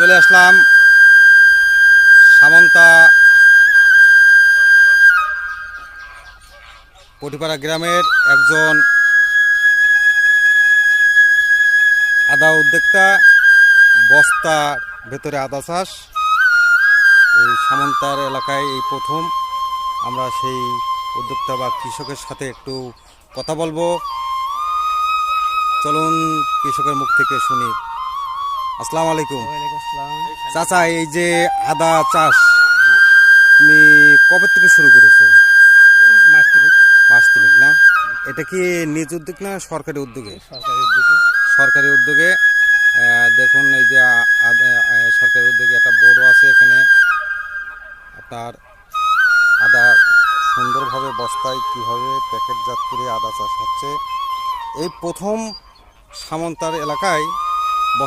চলে আসলাম সামন্তা পটিপাড়া গ্রামের একজন আদা উদ্যোক্তা। বস্তার ভেতরে আদা চাষ এই সামন্তার এলাকায় এই প্রথম। আমরা সেই উদ্যোক্তা বা কৃষকের সাথে একটু কথা বলবো। চলুন কৃষকের মুখ থেকে শুনি। আসসালামু আলাইকুম। চাচা, এই যে আদা চাষ তুমি কবে থেকে শুরু করেছো? মাস তিনেক না? এটা কি নিজ উদ্যোগ না সরকারি উদ্যোগে? সরকারি উদ্যোগে। দেখুন এই যে সরকারি উদ্যোগে একটা বোর্ড আছে এখানে। আপনার আদা সুন্দরভাবে বস্তায় কীভাবে প্যাকেটজাত করে আদা চাষ হচ্ছে এই প্রথম সামন্তার এলাকায়